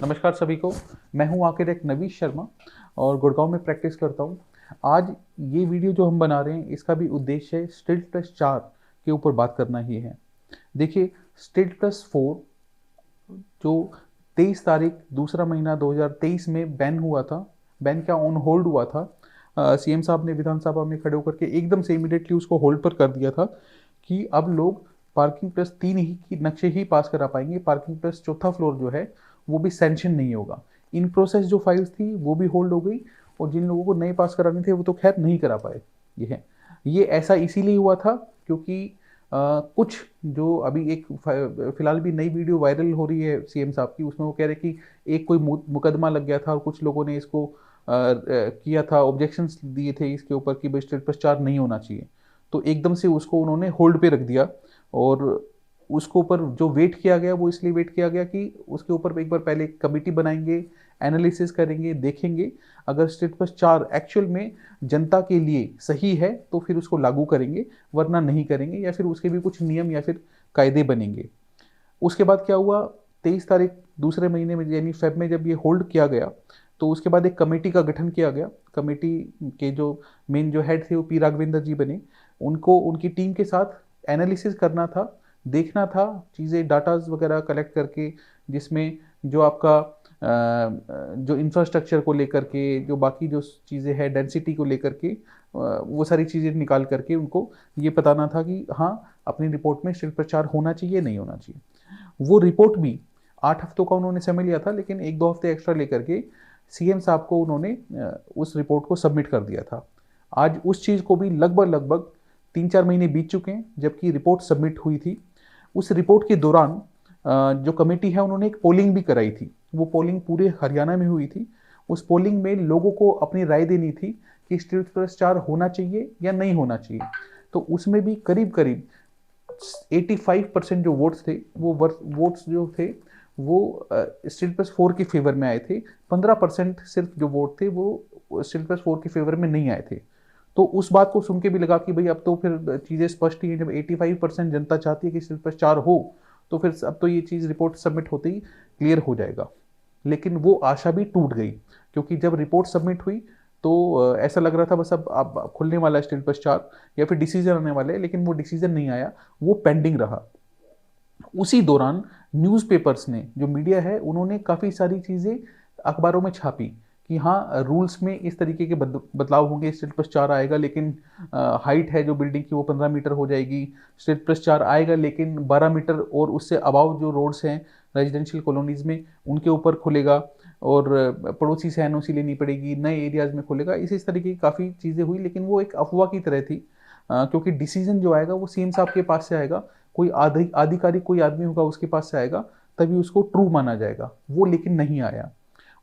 नमस्कार सभी को। मैं हूं आर्किटेक्ट नवीश शर्मा और गुड़गांव में प्रैक्टिस करता हूं। आज ये वीडियो जो हम बना रहे हैं इसका भी उद्देश्य है स्टिल्ट प्लस 4 के ऊपर बात करना ही है। देखिए, स्टिल्ट प्लस 4 जो 23 तारीख दूसरा महीना 2023 में बैन हुआ था, बैन क्या ऑन होल्ड हुआ था। सीएम साहब ने विधानसभा में खड़े होकर के एकदम से इमीडिएटली उसको होल्ड पर कर दिया था कि अब लोग पार्किंग प्लस 3 ही की नक्शे ही पास करा पाएंगे, पार्किंग प्लस चौथा फ्लोर जो है वो भी सैंक्शन नहीं होगा। इन प्रोसेस जो फाइल्स थी वो भी होल्ड हो गई और जिन लोगों को नए पास कराने थे वो तो खैर नहीं करा पाए। ये है, ये ऐसा इसीलिए हुआ था क्योंकि कुछ जो अभी एक फिलहाल भी नई वीडियो वायरल हो रही है सीएम साहब की, उसमें वो कह रहे कि एक कोई मुकदमा लग गया था और कुछ लोगों ने इसको किया था, ऑब्जेक्शंस दिए थे इसके ऊपर कि भाई स्टेट प्रचार नहीं होना चाहिए, तो एकदम से उसको उन्होंने होल्ड पे रख दिया। और उसके ऊपर जो वेट किया गया वो इसलिए वेट किया गया कि उसके ऊपर एक बार पहले कमेटी बनाएंगे, एनालिसिस करेंगे, देखेंगे अगर स्टेट प्लस 4 एक्चुअल में जनता के लिए सही है तो फिर उसको लागू करेंगे, वरना नहीं करेंगे, या फिर उसके भी कुछ नियम या फिर कायदे बनेंगे। उसके बाद क्या हुआ, 23 तारीख दूसरे महीने में यानी फेब में जब ये होल्ड किया गया तो उसके बाद एक कमेटी का गठन किया गया। कमेटी के जो मेन जो हेड थे वो पी राघवेंद्र जी बने। उनको उनकी टीम के साथ एनालिसिस करना था, देखना था चीज़ें, डाटाज वगैरह कलेक्ट करके, जिसमें जो आपका जो इंफ्रास्ट्रक्चर को लेकर के, जो बाकी जो चीज़ें हैं डेंसिटी को लेकर के, वो सारी चीज़ें निकाल करके उनको ये बताना था कि हाँ अपनी रिपोर्ट में शिल्प प्रचार होना चाहिए नहीं होना चाहिए। वो रिपोर्ट भी 8 हफ्तों का उन्होंने समय लिया था, लेकिन 1-2 हफ्ते एक्स्ट्रा लेकर के सीएम साहब को उन्होंने उस रिपोर्ट को सबमिट कर दिया था। आज उस चीज़ को भी लगभग लगभग 3-4 महीने बीत चुके हैं जबकि रिपोर्ट सबमिट हुई थी। उस रिपोर्ट के दौरान जो कमेटी है उन्होंने एक पोलिंग भी कराई थी। वो पोलिंग पूरे हरियाणा में हुई थी। उस पोलिंग में लोगों को अपनी राय देनी थी कि स्टेट प्रचार होना चाहिए या नहीं होना चाहिए। तो उसमें भी करीब करीब 85% जो वोट्स थे वो वोट्स जो थे वो स्टेट प्लस 4 के फेवर में आए थे। 15% सिर्फ जो वोट थे वो स्टेट प्लस 4 के फेवर में नहीं आए थे। तो उस बात को सुन के भी लगा कि भाई अब तो फिर चीज़ें स्पष्ट ही हैं। जब 85% जनता चाहती है कि स्टेट प्लस 4 हो तो फिर अब तो ये चीज़ रिपोर्ट सबमिट होते ही क्लियर हो जाएगा। लेकिन वो आशा भी टूट गई क्योंकि जब रिपोर्ट सबमिट हुई तो ऐसा लग रहा था बस अब खुलने वाला है स्टेट प्लस 4 या फिर डिसीजन आने वाले हैं, लेकिन वो डिसीजन नहीं आया, वो पेंडिंग रहा। उसी दौरान न्यूज़पेपर्स ने, जो मीडिया है, उन्होंने काफ़ी सारी चीज़ें अखबारों में छापी कि हाँ रूल्स में इस तरीके के बदलाव होंगे, स्टेट प्लस 4 आएगा लेकिन हाइट है जो बिल्डिंग की वो 15 मीटर हो जाएगी। स्टेट प्लस 4 आएगा लेकिन 12 मीटर और उससे अबाव जो रोड्स हैं रेजिडेंशियल कॉलोनीज में उनके ऊपर खुलेगा और पड़ोसी से एनओसी लेनी पड़ेगी, नए एरियाज में खुलेगा। इस तरीके की काफ़ी चीज़ें हुई, लेकिन वो एक अफवाह की तरह थी क्योंकि डिसीजन जो आएगा वो सीएम साहब के पास से आएगा, कोई आधिकारिक कोई आदमी होगा उसके पास से आएगा, तभी उसको ट्रू माना जाएगा। वो लेकिन नहीं आया,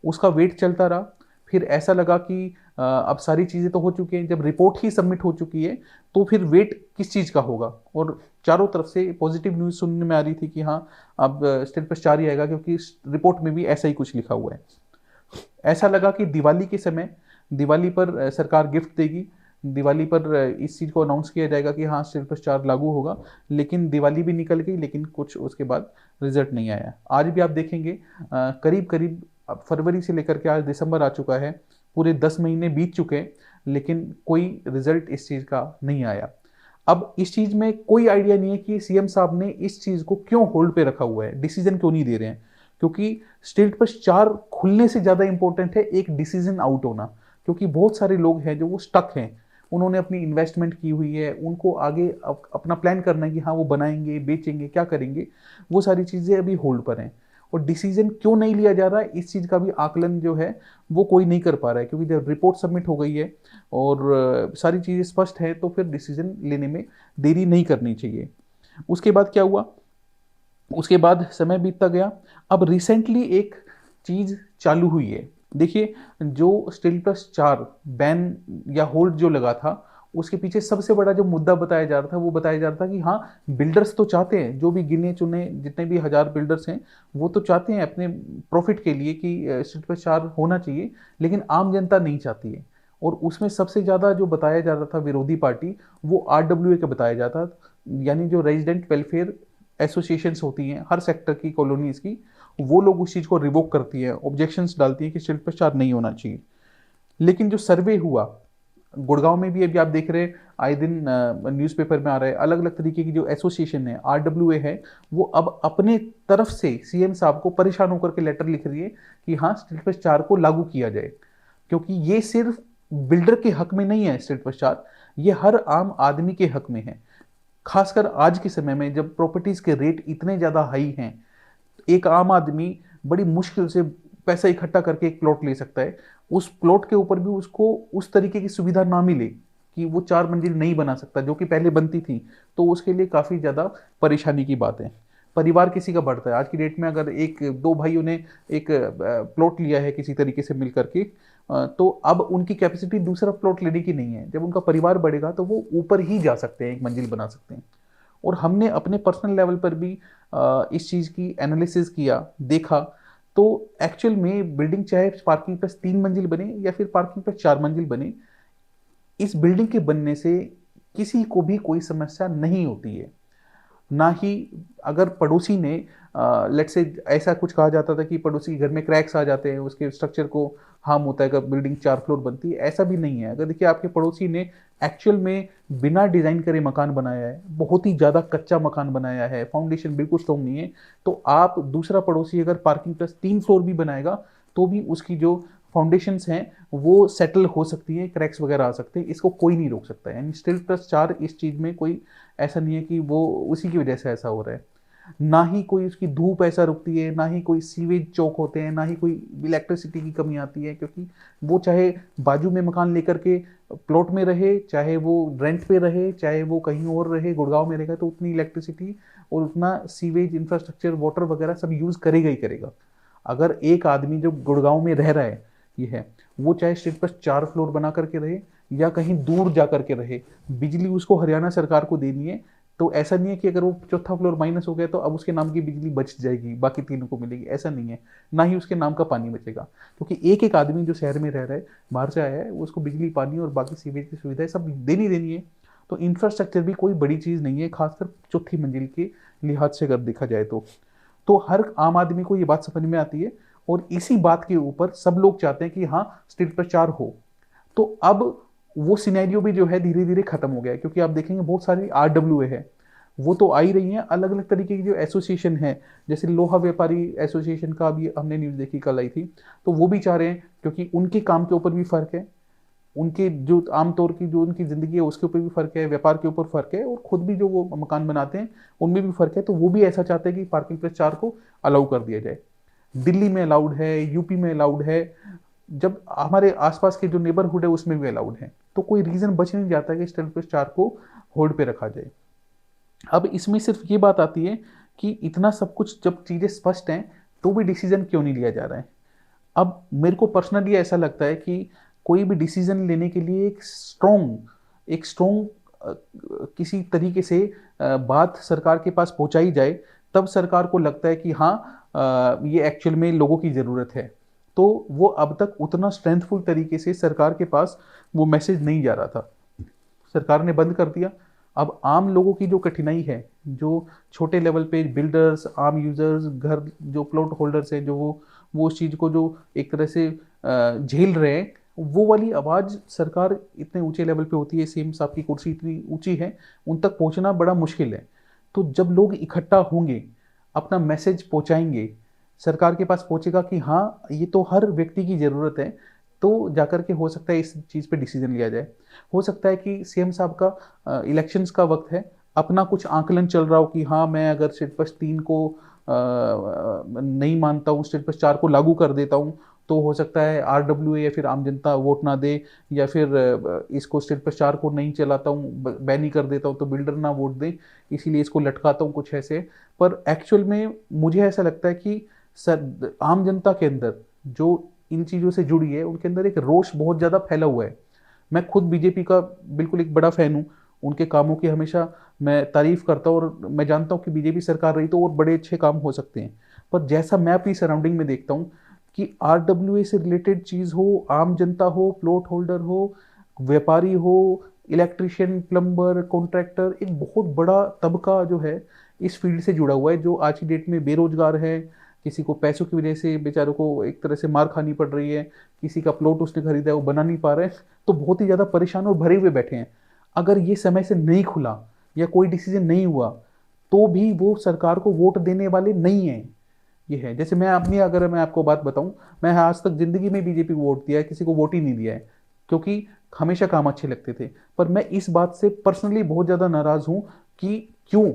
उसका वेट चलता रहा। फिर ऐसा लगा कि अब सारी चीज़ें तो हो चुकी हैं, जब रिपोर्ट ही सबमिट हो चुकी है तो फिर वेट किस चीज़ का होगा। और चारों तरफ से पॉजिटिव न्यूज़ सुनने में आ रही थी कि हाँ अब स्टेट प्लस 4 ही आएगा क्योंकि रिपोर्ट में भी ऐसा ही कुछ लिखा हुआ है। ऐसा लगा कि दिवाली के समय, दिवाली पर सरकार गिफ्ट देगी, दिवाली पर इस चीज़ को अनाउंस किया जाएगा कि हाँ स्टेट प्लस 4 लागू होगा। लेकिन दिवाली भी निकल गई, लेकिन कुछ उसके बाद रिजल्ट नहीं आया। आज भी आप देखेंगे करीब करीब अब फरवरी से लेकर के आज दिसंबर आ चुका है, पूरे 10 महीने बीत चुके हैं, लेकिन कोई रिजल्ट इस चीज़ का नहीं आया। अब इस चीज़ में कोई आइडिया नहीं है कि सीएम साहब ने इस चीज़ को क्यों होल्ड पे रखा हुआ है, डिसीजन क्यों नहीं दे रहे हैं। क्योंकि स्टेट प्लस 4 खुलने से ज़्यादा इंपॉर्टेंट है एक डिसीजन आउट होना, क्योंकि बहुत सारे लोग हैं जो वो स्टक हैं, उन्होंने अपनी इन्वेस्टमेंट की हुई है, उनको आगे अपना प्लान करना है कि हाँ वो बनाएंगे, बेचेंगे, क्या करेंगे, वो सारी चीज़ें अभी होल्ड पर हैं। और डिसीजन क्यों नहीं लिया जा रहा है इस चीज़ का भी आकलन जो है वो कोई नहीं कर पा रहा है, क्योंकि जब रिपोर्ट सबमिट हो गई है और सारी चीज़ें स्पष्ट है तो फिर डिसीजन लेने में देरी नहीं करनी चाहिए। उसके बाद क्या हुआ, उसके बाद समय बीतता गया। अब रिसेंटली एक चीज़ चालू हुई है। देखिए, जो स्टील प्लस 4 बैन या होल्ड जो लगा था उसके पीछे सबसे बड़ा जो मुद्दा बताया जा रहा था वो बताया जा रहा था कि हाँ बिल्डर्स तो चाहते हैं, जो भी गिने चुने जितने भी 1000 बिल्डर्स हैं वो तो चाहते हैं अपने प्रॉफिट के लिए कि स्टील प्लस 4 होना चाहिए, लेकिन आम जनता नहीं चाहती है। और उसमें सबसे ज़्यादा जो बताया जा रहा था विरोधी पार्टी, वो आरडब्ल्यूए का बताया जाता, यानी जो रेजिडेंट वेलफेयर एसोसिएशंस होती हैं हर सेक्टर की, कॉलोनीज की, वो लोग उस चीज़ को रिवोक करती हैं, ऑब्जेक्शंस डालती हैं कि स्ट्रीट पर चार नहीं होना चाहिए। लेकिन जो सर्वे हुआ गुड़गांव में भी, अभी आप देख रहे हैं आए दिन न्यूज़पेपर में आ रहा है, अलग अलग तरीके की जो एसोसिएशन है, आरडब्ल्यूए है, वो अब अपने तरफ से सीएम साहब को परेशान होकर के लेटर लिख रही है कि हाँ स्ट्रीट पर चार को लागू किया जाए, क्योंकि ये सिर्फ बिल्डर के हक में नहीं है स्ट्रीट पर चार, ये हर आम आदमी के हक में है। खासकर आज के समय में जब प्रॉपर्टीज के रेट इतने ज्यादा हाई हैं, एक आम आदमी बड़ी मुश्किल से पैसा इकट्ठा करके एक प्लॉट ले सकता है, उस प्लॉट के ऊपर भी उसको उस तरीके की सुविधा ना मिले कि वो चार मंजिल नहीं बना सकता जो कि पहले बनती थी, तो उसके लिए काफी ज्यादा परेशानी की बात है। परिवार किसी का बढ़ता है आज की डेट में, अगर एक दो भाइयों ने एक प्लॉट लिया है किसी तरीके से मिल करके, तो अब उनकी कैपेसिटी दूसरा प्लॉट लेने की नहीं है। जब उनका परिवार बढ़ेगा तो वो ऊपर ही जा सकते हैं, एक मंजिल बना सकते हैं। और हमने अपने पर्सनल लेवल पर भी इस चीज़ की एनालिसिस किया, देखा, तो एक्चुअल में बिल्डिंग चाहे पार्किंग प्लस 3 मंजिल बने या फिर पार्किंग प्लस 4 मंजिल बने, इस बिल्डिंग के बनने से किसी को भी कोई समस्या नहीं होती है। ना ही अगर पड़ोसी ने लेट से ऐसा कुछ कहा जाता था कि पड़ोसी के घर में क्रैक्स आ जाते हैं, उसके स्ट्रक्चर को हार्म होता है, अगर बिल्डिंग 4 फ्लोर बनती है, ऐसा भी नहीं है। अगर देखिए आपके पड़ोसी ने एक्चुअल में बिना डिजाइन करे मकान बनाया है, बहुत ही ज्यादा कच्चा मकान बनाया है, फाउंडेशन बिल्कुल स्ट्रॉन्ग नहीं है, तो आप दूसरा पड़ोसी अगर पार्किंग प्लस 3 फ्लोर भी बनाएगा तो भी उसकी जो फाउंडेशंस हैं वो सेटल हो सकती है, क्रैक्स वगैरह आ सकते हैं, इसको कोई नहीं रोक सकता है। यानी स्टील प्लस 4 इस चीज में कोई ऐसा नहीं है कि वो उसी की वजह से ऐसा हो रहा है। ना ही कोई उसकी धूप ऐसा रुकती है, ना ही कोई सीवेज चौक होते हैं, ना ही कोई इलेक्ट्रिसिटी की कमी आती है, क्योंकि वो चाहे बाजू में मकान लेकर के प्लॉट में रहे, चाहे वो रेंट पे रहे, चाहे वो कहीं और रहे, गुड़गांव में रहेगा, तो उतनी इलेक्ट्रिसिटी और उतना सीवेज इंफ्रास्ट्रक्चर वाटर वगैरह सब यूज करेगा ही करेगा। अगर एक आदमी जो गुड़गांव में रह रहा है, ये है, वो चाहे स्ट्रीट पर 4 फ्लोर बना करके रहे या कहीं दूर जा करके रहे, बिजली उसको हरियाणा सरकार को देनी है। तो ऐसा नहीं है कि अगर वो चौथा फ्लोर माइनस हो गया तो अब उसके नाम की बिजली बच जाएगी, बाकी तीनों को मिलेगी, ऐसा नहीं है। ना ही उसके नाम का पानी बचेगा, क्योंकि एक एक आदमी जो शहर में रह रहा है, बाहर से आया है, उसको बिजली, पानी और बाकी सीवेज की सुविधाएं सब देनी देनी है। तो इंफ्रास्ट्रक्चर भी कोई बड़ी चीज़ नहीं है, खासकर चौथी मंजिल के लिहाज से अगर देखा जाए तो हर आम आदमी को ये बात समझ में आती है। और इसी बात के ऊपर सब लोग चाहते हैं कि हाँ स्ट्रीट पर 4 हो। तो अब वो सिनेरियो भी जो है धीरे धीरे खत्म हो गया है, क्योंकि आप देखेंगे बहुत सारी आरडब्ल्यूए है, वो तो आ ही रही हैं। अलग अलग तरीके की जो एसोसिएशन है, जैसे लोहा व्यापारी एसोसिएशन का भी हमने न्यूज़ देखी, कल आई थी, तो वो भी चाह रहे हैं, क्योंकि उनके काम के ऊपर भी फर्क है, उनके जो आमतौर की जो उनकी ज़िंदगी है उसके ऊपर भी फ़र्क है, व्यापार के ऊपर फ़र्क है, और खुद भी जो वो मकान बनाते हैं उनमें भी फ़र्क है। तो वो भी ऐसा चाहते हैं कि पार्किंग प्लस 4 को अलाउ कर दिया जाए। दिल्ली में अलाउड है, यूपी में अलाउड है, जब हमारे आसपास के जो नेबरहुड है उसमें भी अलाउड है, तो कोई रीज़न बच नहीं जाता कि स्टील प्लस 4 को होल्ड पे रखा जाए। अब इसमें सिर्फ ये बात आती है कि इतना सब कुछ जब चीज़ें स्पष्ट हैं तो भी डिसीजन क्यों नहीं लिया जा रहा है। अब मेरे को पर्सनली ऐसा लगता है कि कोई भी डिसीजन लेने के लिए एक स्ट्रॉन्ग किसी तरीके से बात सरकार के पास पहुंचाई जाए, तब सरकार को लगता है कि हाँ ये एक्चुअल में लोगों की ज़रूरत है। तो वो अब तक उतना स्ट्रेंथफुल तरीके से सरकार के पास वो मैसेज नहीं जा रहा था, सरकार ने बंद कर दिया। अब आम लोगों की जो कठिनाई है, जो छोटे लेवल पे बिल्डर्स, आम यूजर्स, घर जो प्लॉट होल्डर्स हैं, जो वो उस चीज़ को जो एक तरह से झेल रहे हैं, वो वाली आवाज़ सरकार इतने ऊंचे लेवल पे होती है, सीएम साहब की कुर्सी इतनी ऊंची है, उन तक पहुंचना बड़ा मुश्किल है। तो जब लोग इकट्ठा होंगे, अपना मैसेज पहुंचाएंगे, सरकार के पास पहुंचेगा कि हाँ ये तो हर व्यक्ति की ज़रूरत है, तो जाकर के हो सकता है इस चीज़ पे डिसीजन लिया जाए। हो सकता है कि सीएम साहब का इलेक्शंस का वक्त है, अपना कुछ आकलन चल रहा हो कि हाँ मैं अगर स्टेट प्लस 3 को नहीं मानता हूँ, स्टेट प्लस 4 को लागू कर देता हूँ, तो हो सकता है आरडब्ल्यूए या फिर आम जनता वोट ना दे, या फिर इसको स्टेट प्लस 4 को नहीं चलाता हूँ, बैन ही कर देता हूँ, तो बिल्डर ना वोट दे, इसीलिए इसको लटकाता हूँ, कुछ ऐसे। पर एक्चुअल में मुझे ऐसा लगता है कि आम जनता के अंदर जो इन चीज़ों से जुड़ी है, उनके अंदर एक रोष बहुत ज़्यादा फैला हुआ है। मैं खुद बीजेपी का बिल्कुल एक बड़ा फैन हूँ, उनके कामों की हमेशा मैं तारीफ करता हूँ, और मैं जानता हूँ कि बीजेपी सरकार रही तो और बड़े अच्छे काम हो सकते हैं। पर जैसा मैं अपनी सराउंडिंग में देखता हूँ कि आरडब्ल्यूए से रिलेटेड चीज़ हो, आम जनता हो, प्लॉट होल्डर हो, व्यापारी हो, इलेक्ट्रिशियन, प्लम्बर, कॉन्ट्रैक्टर, एक बहुत बड़ा तबका जो है इस फील्ड से जुड़ा हुआ है, जो आज की डेट में बेरोजगार है, किसी को पैसों की वजह से बेचारों को एक तरह से मार खानी पड़ रही है, किसी का प्लॉट उसने खरीदा है वो बना नहीं पा रहा है, तो बहुत ही ज़्यादा परेशान और भरे हुए बैठे हैं। अगर ये समय से नहीं खुला या कोई डिसीजन नहीं हुआ तो भी वो सरकार को वोट देने वाले नहीं हैं। ये है, जैसे मैं अपनी अगर मैं आपको बात बताऊं, मैं आज तक जिंदगी में बीजेपी को वोट दिया है, किसी को वोट ही नहीं दिया है, क्योंकि हमेशा काम अच्छे लगते थे। पर मैं इस बात से पर्सनली बहुत ज़्यादा नाराज हूं कि क्यों,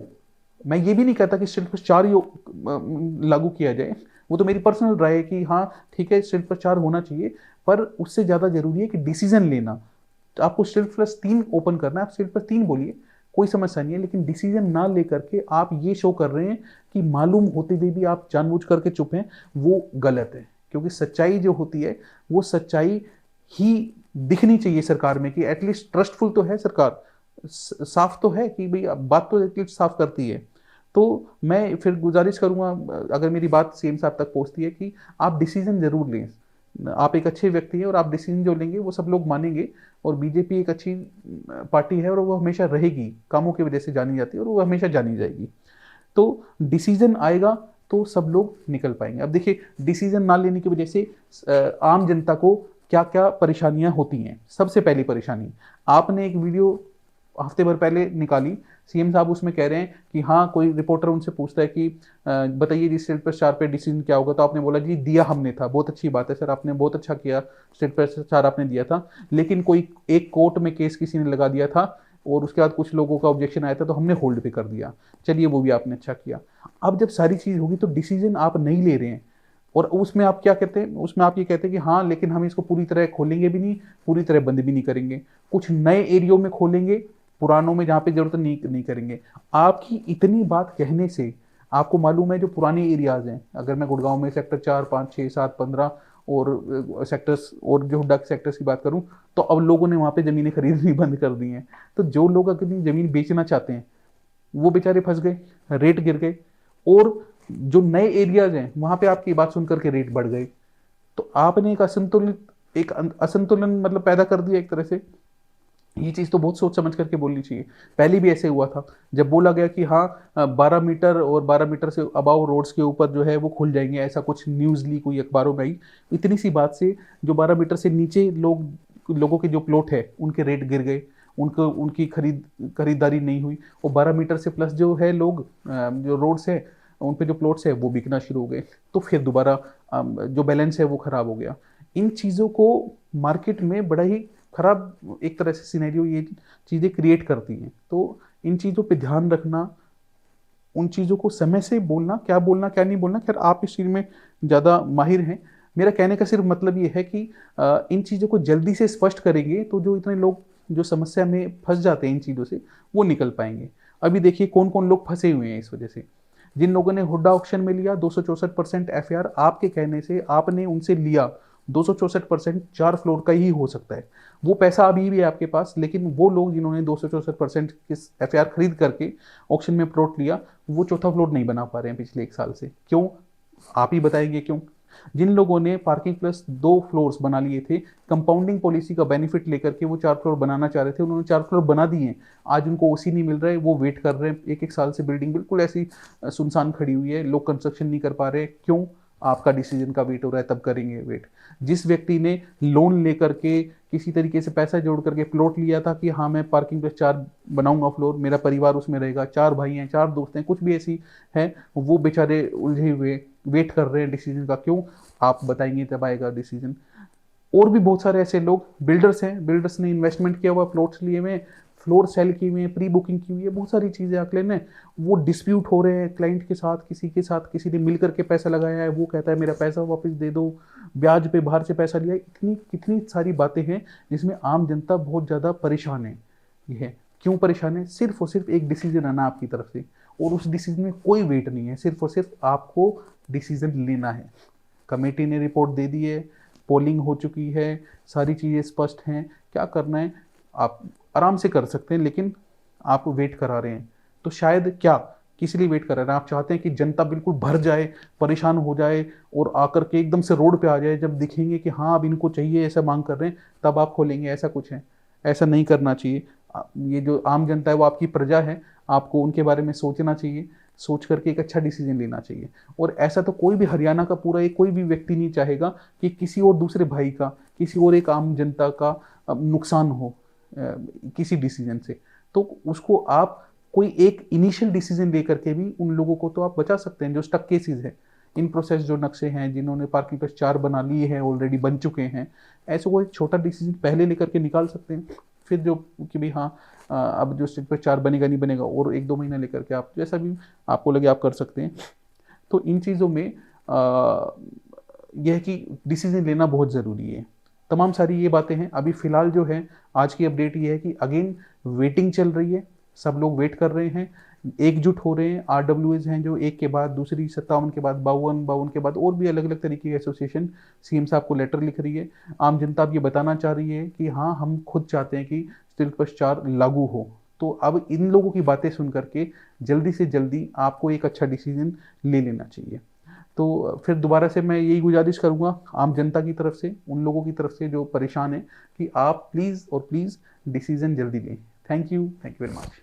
मैं ये भी नहीं कहता कि सिर्फ 4 ही लागू किया जाए, वो तो मेरी पर्सनल राय है कि हाँ ठीक है सिर्फ 4 होना चाहिए, पर उससे ज़्यादा जरूरी है कि डिसीजन लेना। तो आपको सिर्फ प्लस 3 ओपन करना है, आप सिर्फ प्लस 3 बोलिए, कोई समस्या नहीं है, लेकिन डिसीजन ना लेकर के आप ये शो कर रहे हैं कि मालूम होते हुए भी आप जानबूझ करके चुप हैं, वो गलत है। क्योंकि सच्चाई जो होती है वो सच्चाई ही दिखनी चाहिए सरकार में, कि एटलीस्ट ट्रस्टफुल तो है सरकार, साफ तो है कि भाई बात तो एटलीस्ट साफ करती है। तो मैं फिर गुजारिश करूंगा, अगर मेरी बात सीएम साहब तक पहुंचती है, कि आप डिसीजन जरूर लें। आप एक अच्छे व्यक्ति हैं और आप डिसीजन जो लेंगे वो सब लोग मानेंगे, और बीजेपी एक अच्छी पार्टी है और वो हमेशा रहेगी, कामों की वजह से जानी जाती है और वो हमेशा जानी जाएगी। तो डिसीजन आएगा तो सब लोग निकल पाएंगे। अब देखिए, डिसीजन ना लेने की वजह से आम जनता को क्या क्या परेशानियां होती हैं। सबसे पहली परेशानी, आपने एक वीडियो हफ्ते भर पहले निकाली, सीएम साहब उसमें कह रहे हैं कि हाँ, कोई रिपोर्टर उनसे पूछता है कि बताइए जी स्टेट पर 4 पे डिसीजन क्या होगा, तो आपने बोला जी दिया हमने था। बहुत अच्छी बात है सर, आपने बहुत अच्छा किया, स्टेट पर 4 आपने दिया था, लेकिन कोई एक कोर्ट में केस किसी ने लगा दिया था और उसके बाद कुछ लोगों का ऑब्जेक्शन आया था तो हमने होल्ड पे कर दिया। चलिए वो भी आपने अच्छा किया। अब जब सारी चीज़ होगी तो डिसीजन आप नहीं ले रहे हैं, और उसमें आप क्या कहते हैं, उसमें आप ये कहते हैं कि हाँ लेकिन हम इसको पूरी तरह खोलेंगे भी नहीं, पूरी तरह बंद भी नहीं करेंगे, कुछ नए एरियो में खोलेंगे, पुरानों में जहाँ पे जरूरत नहीं करेंगे। आपकी इतनी बात कहने से आपको मालूम है जो पुराने एरियाज हैं, अगर मैं गुड़गांव में सेक्टर 4, 5, 6, 7, 15 और सेक्टर्स और जो डक सेक्टर्स की बात करूं, तो अब लोगों ने वहाँ पे ज़मीनें खरीदनी बंद कर दी हैं। तो जो लोग अपनी ज़मीन बेचना चाहते हैं वो बेचारे फंस गए, रेट गिर गए, और जो नए एरियाज हैं वहाँ पे आपकी बात सुन करके रेट बढ़ गए। तो आपने एक असंतुलन मतलब पैदा कर दिया एक तरह से। ये चीज़ तो बहुत सोच समझ करके बोलनी चाहिए। पहले भी ऐसे हुआ था, जब बोला गया कि हाँ 12 मीटर और 12 मीटर से अबाव रोड्स के ऊपर जो है वो खुल जाएंगे, ऐसा कुछ न्यूज़ ली कोई अखबारों में आई। इतनी सी बात से जो 12 मीटर से नीचे लोगों के जो प्लॉट है उनके रेट गिर गए, उनकी खरीदारी नहीं हुई, और 12 मीटर से प्लस जो है लोग जो रोड्स है उन पे जो प्लॉट्स है वो बिकना शुरू हो गए। तो फिर दोबारा जो बैलेंस है वो खराब हो गया। इन चीज़ों को मार्केट में बड़ा ही खराब एक तरह से सिनेरियो ये चीज़ें क्रिएट करती हैं। तो इन चीज़ों पे ध्यान रखना, उन चीज़ों को समय से बोलना क्या नहीं बोलना, खैर आप इस चीज़ में ज़्यादा माहिर हैं। मेरा कहने का सिर्फ मतलब ये है कि इन चीज़ों को जल्दी से स्पष्ट करेंगे तो जो इतने लोग जो समस्या में फंस जाते हैं इन चीज़ों से, वो निकल पाएंगे। अभी देखिए कौन कौन लोग फंसे हुए हैं इस वजह से। जिन लोगों ने हुड्डा ऑक्शन में लिया 264% एफआईआर, आपके कहने से आपने उनसे लिया 264%, 4 फ्लोर का ही हो सकता है, वो पैसा अभी भी है आपके पास, लेकिन वो लोग जिन्होंने 264% एफआईआर खरीद करके ऑक्शन में प्लॉट लिया, वो चौथा फ्लोर नहीं बना पा रहे हैं पिछले 1 साल से। क्यों? आप ही बताएंगे क्यों। जिन लोगों ने पार्किंग प्लस 2 फ्लोर्स बना लिए थे, कंपाउंडिंग पॉलिसी का बेनिफिट लेकर के वो 4 फ्लोर बनाना चाह रहे थे, उन्होंने 4 फ्लोर बना दिए हैं, आज उनको ओसी नहीं मिल रहा है, वो वेट कर रहे हैं। 1-1 साल से बिल्डिंग बिल्कुल ऐसी सुनसान खड़ी हुई है, लोग कंस्ट्रक्शन नहीं कर पा रहे। क्यों? आपका डिसीजन का वेट हो रहा है, तब करेंगे वेट। जिस व्यक्ति ने लोन लेकर के किसी तरीके से पैसा जोड़ करके प्लॉट लिया था कि हाँ मैं पार्किंग प्लस 4 बनाऊंगा फ्लोर, मेरा परिवार उसमें रहेगा, 4 भाई हैं, 4 दोस्त हैं, कुछ भी ऐसी है, वो बेचारे उलझे हुए वेट कर रहे हैं डिसीजन का। क्यों? आप बताएंगे तब आएगा डिसीजन। और भी बहुत सारे ऐसे लोग बिल्डर्स हैं, बिल्डर्स ने इन्वेस्टमेंट किया हुआ, प्लॉट्स लिए हुए, फ्लोर सेल की हुई है, प्री बुकिंग की हुई है, बहुत सारी चीज़ें अगले ने, वो डिस्प्यूट हो रहे हैं क्लाइंट के साथ, किसी ने मिल करके पैसा लगाया है, वो कहता है मेरा पैसा वापस दे दो, ब्याज पे बाहर से पैसा लिया। कितनी सारी बातें हैं जिसमें आम जनता बहुत ज़्यादा परेशान है। ये है क्यों परेशान है? सिर्फ और सिर्फ एक डिसीजन आना आपकी तरफ से, और उस डिसीजन में कोई वेट नहीं है, सिर्फ और सिर्फ आपको डिसीजन लेना है। कमेटी ने रिपोर्ट दे दी है, पोलिंग हो चुकी है, सारी चीज़ें स्पष्ट हैं, क्या करना है आप आराम से कर सकते हैं, लेकिन आप वेट करा रहे हैं। तो शायद क्या किस लिए वेट कर रहे हैं? आप चाहते हैं कि जनता बिल्कुल भर जाए, परेशान हो जाए और आकर के एकदम से रोड पे आ जाए, जब दिखेंगे कि हाँ अब इनको चाहिए, ऐसा मांग कर रहे हैं, तब आप खोलेंगे, ऐसा कुछ है? ऐसा नहीं करना चाहिए। ये जो आम जनता है वो आपकी प्रजा है, आपको उनके बारे में सोचना चाहिए। सोच करके एक अच्छा डिसीजन लेना चाहिए। और ऐसा तो कोई भी हरियाणा का पूरा एक कोई भी व्यक्ति नहीं चाहेगा कि किसी और दूसरे भाई का, किसी और एक आम जनता का नुकसान हो किसी डिसीजन से। तो उसको आप कोई एक इनिशियल डिसीजन ले करके भी उन लोगों को तो आप बचा सकते हैं जो स्टक केसेस है, इन प्रोसेस जो नक्शे हैं, जिन्होंने पार्किंग प्लस 4 बना लिए हैं, ऑलरेडी बन चुके हैं, ऐसे कोई छोटा डिसीजन पहले लेकर के निकाल सकते हैं। फिर जो कि भाई हाँ अब जो स्ट्रीट प्लस 4 बनेगा नहीं बनेगा, और 1-2 महीना लेकर के आप जैसा भी आपको लगे आप कर सकते हैं। तो इन चीज़ों में यह है कि डिसीजन लेना बहुत ज़रूरी है। तमाम सारी ये बातें हैं। अभी फ़िलहाल जो है आज की अपडेट ये है कि अगेन वेटिंग चल रही है, सब लोग वेट कर रहे हैं, एकजुट हो रहे हैं। आरडब्ल्यूएज हैं जो एक के बाद दूसरी, 57 के बाद 52 के बाद और भी अलग अलग तरीके की एसोसिएशन सीएम साहब को लेटर लिख रही है। आम जनता अब ये बताना चाह रही है कि हाँ हम खुद चाहते हैं कि स्टील प्लस 4 लागू हो। तो अब इन लोगों की बातें सुन करके जल्दी से जल्दी आपको एक अच्छा डिसीजन ले लेना चाहिए। तो फिर दोबारा से मैं यही गुजारिश करूंगा आम जनता की तरफ से, उन लोगों की तरफ से जो परेशान हैं, कि आप प्लीज़ और प्लीज़ डिसीजन जल्दी लें। Thank you very much.